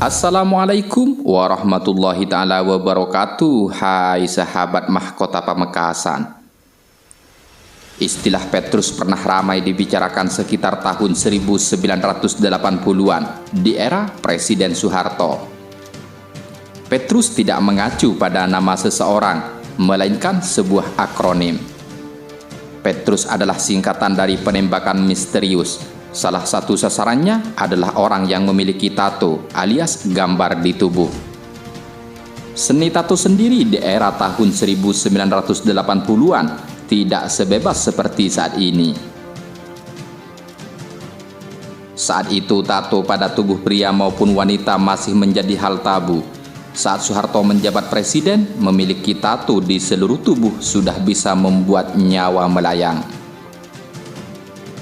Assalamualaikum warahmatullahi ta'ala wabarakatuh. Hai sahabat mahkota Pamekasan. Istilah Petrus pernah ramai dibicarakan sekitar tahun 1980-an di era Presiden Soeharto. Petrus tidak mengacu pada nama seseorang, melainkan sebuah akronim. Petrus adalah singkatan dari penembakan misterius. Salah satu sasarannya adalah orang yang memiliki tato alias gambar di tubuh. Seni tato sendiri di era tahun 1980-an tidak sebebas seperti saat ini. Saat itu tato pada tubuh pria maupun wanita masih menjadi hal tabu. Saat Soeharto menjabat presiden, memiliki tato di seluruh tubuh sudah bisa membuat nyawa melayang.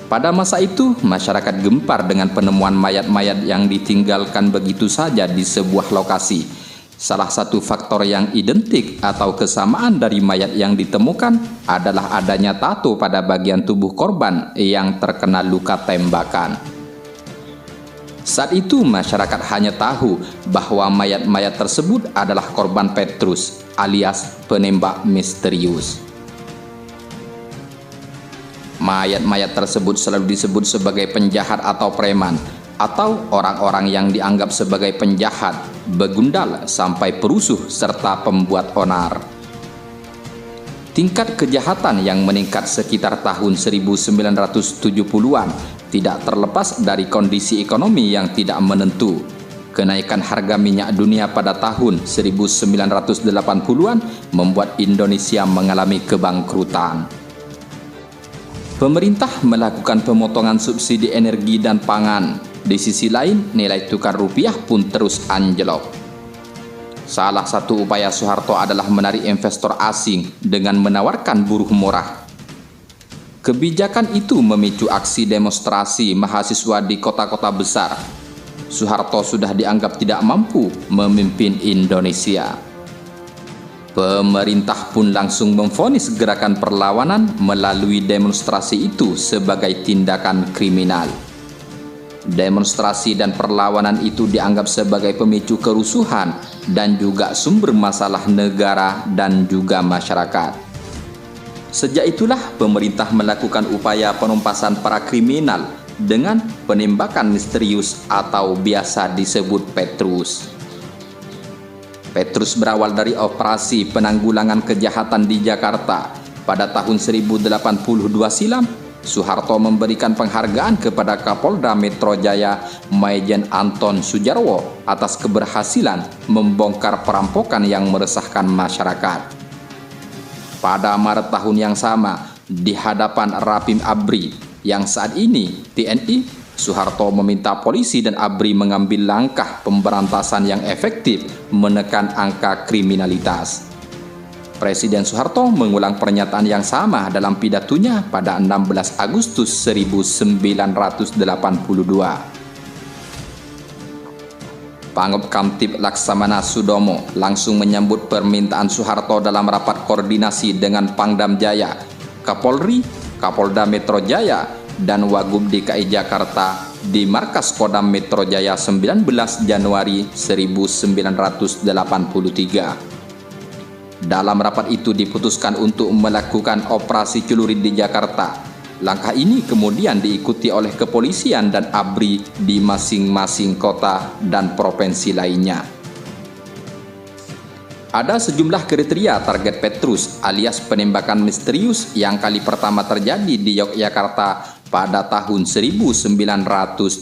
Pada masa itu, masyarakat gempar dengan penemuan mayat-mayat yang ditinggalkan begitu saja di sebuah lokasi. Salah satu faktor yang identik atau kesamaan dari mayat yang ditemukan adalah adanya tato pada bagian tubuh korban yang terkena luka tembakan. Saat itu, masyarakat hanya tahu bahwa mayat-mayat tersebut adalah korban Petrus alias penembak misterius. Mayat-mayat tersebut selalu disebut sebagai penjahat atau preman, atau orang-orang yang dianggap sebagai penjahat, begundal, sampai perusuh, serta pembuat onar. Tingkat kejahatan yang meningkat sekitar tahun 1970-an tidak terlepas dari kondisi ekonomi yang tidak menentu. Kenaikan harga minyak dunia pada tahun 1980-an membuat Indonesia mengalami kebangkrutan. Pemerintah melakukan pemotongan subsidi energi dan pangan. Di sisi lain, nilai tukar rupiah pun terus anjlok. Salah satu upaya Soeharto adalah menarik investor asing dengan menawarkan buruh murah. Kebijakan itu memicu aksi demonstrasi mahasiswa di kota-kota besar. Soeharto sudah dianggap tidak mampu memimpin Indonesia. Pemerintah pun langsung memvonis gerakan perlawanan melalui demonstrasi itu sebagai tindakan kriminal. Demonstrasi dan perlawanan itu dianggap sebagai pemicu kerusuhan dan juga sumber masalah negara dan juga masyarakat. Sejak itulah pemerintah melakukan upaya penumpasan para kriminal dengan penembakan misterius atau biasa disebut Petrus. Petrus berawal dari operasi penanggulangan kejahatan di Jakarta. Pada tahun 1082 silam, Soeharto memberikan penghargaan kepada Kapolda Metro Jaya Maijen Anton Sujarwo atas keberhasilan membongkar perampokan yang meresahkan masyarakat. Pada Maret tahun yang sama, di hadapan Rapim ABRI yang saat ini TNI, Soeharto meminta polisi dan ABRI mengambil langkah pemberantasan yang efektif menekan angka kriminalitas. Presiden Soeharto mengulang pernyataan yang sama dalam pidatonya pada 16 Agustus 1982. Pangop Kamtib Laksamana Sudomo langsung menyambut permintaan Soeharto dalam rapat koordinasi dengan Pangdam Jaya, Kapolri, Kapolda Metro Jaya, dan Wagub DKI Jakarta di Markas Kodam Metro Jaya 19 Januari 1983. Dalam rapat itu diputuskan untuk melakukan operasi celurit di Jakarta. Langkah ini kemudian diikuti oleh kepolisian dan ABRI di masing-masing kota dan provinsi lainnya. Ada sejumlah kriteria target Petrus alias penembakan misterius yang kali pertama terjadi di Yogyakarta pada tahun 1983.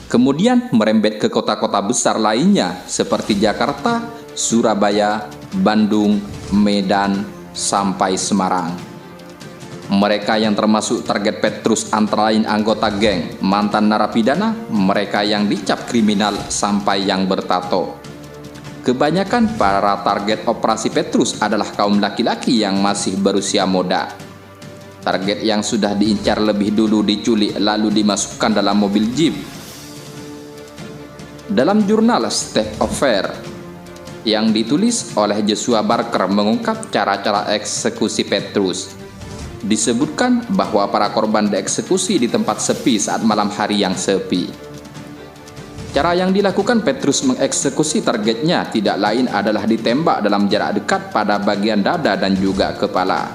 Kemudian merembet ke kota-kota besar lainnya seperti Jakarta, Surabaya, Bandung, Medan, sampai Semarang. Mereka yang termasuk target Petrus antara lain anggota geng, mantan narapidana, mereka yang dicap kriminal, sampai yang bertato. Kebanyakan para target operasi Petrus adalah kaum laki-laki yang masih berusia muda. Target yang sudah diincar lebih dulu diculik lalu dimasukkan dalam mobil jeep. Dalam jurnal State of Affair yang ditulis oleh Joshua Barker mengungkap cara-cara eksekusi Petrus, disebutkan bahwa para korban dieksekusi di tempat sepi saat malam hari yang sepi. Cara yang dilakukan Petrus mengeksekusi targetnya tidak lain adalah ditembak dalam jarak dekat pada bagian dada dan juga kepala.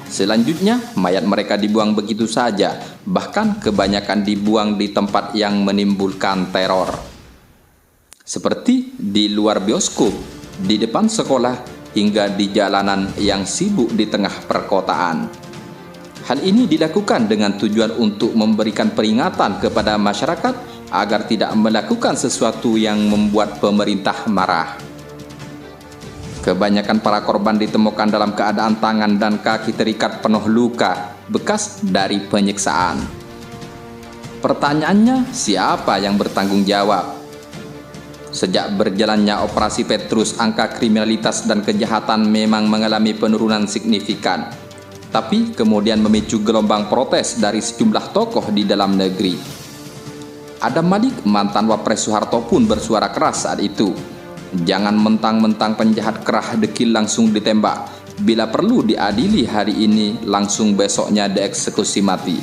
Selanjutnya, mayat mereka dibuang begitu saja, bahkan kebanyakan dibuang di tempat yang menimbulkan teror. Seperti di luar bioskop, di depan sekolah, hingga di jalanan yang sibuk di tengah perkotaan. Hal ini dilakukan dengan tujuan untuk memberikan peringatan kepada masyarakat agar tidak melakukan sesuatu yang membuat pemerintah marah. Kebanyakan para korban ditemukan dalam keadaan tangan dan kaki terikat penuh luka, bekas dari penyiksaan. Pertanyaannya, siapa yang bertanggung jawab? Sejak berjalannya Operasi Petrus, angka kriminalitas dan kejahatan memang mengalami penurunan signifikan, tapi kemudian memicu gelombang protes dari sejumlah tokoh di dalam negeri. Adam Malik, mantan Wapres Soeharto, pun bersuara keras saat itu. Jangan mentang-mentang penjahat kerah dekil langsung ditembak. Bila perlu diadili hari ini, langsung besoknya dieksekusi mati.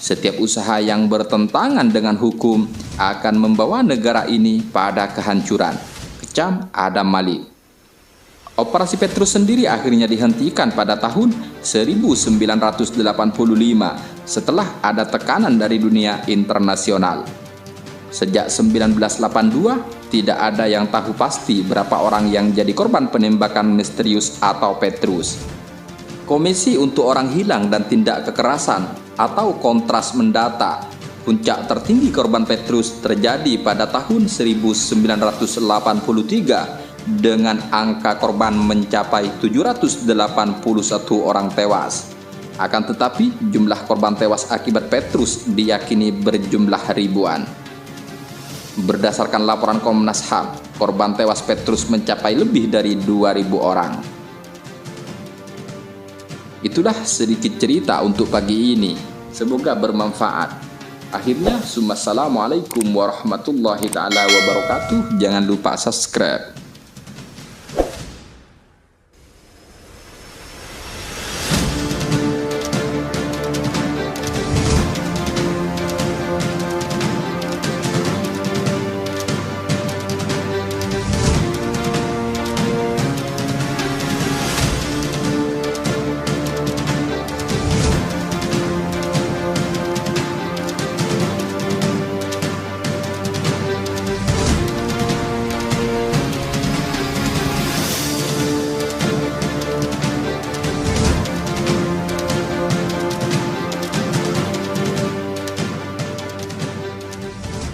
Setiap usaha yang bertentangan dengan hukum akan membawa negara ini pada kehancuran, kecam Adam Malik. Operasi Petrus sendiri akhirnya dihentikan pada tahun 1985 setelah ada tekanan dari dunia internasional. Sejak 1982, tidak ada yang tahu pasti berapa orang yang jadi korban penembakan misterius atau Petrus. Komisi untuk Orang Hilang dan Tindak Kekerasan atau Kontras mendata, puncak tertinggi korban Petrus terjadi pada tahun 1983 dengan angka korban mencapai 781 orang tewas. Akan tetapi, jumlah korban tewas akibat Petrus diyakini berjumlah ribuan. Berdasarkan laporan Komnas HAM, korban tewas Petrus mencapai lebih dari 2.000 orang. Itulah sedikit cerita untuk pagi ini. Semoga bermanfaat. Akhirnya, assalamualaikum warahmatullahi wabarakatuh. Jangan lupa subscribe.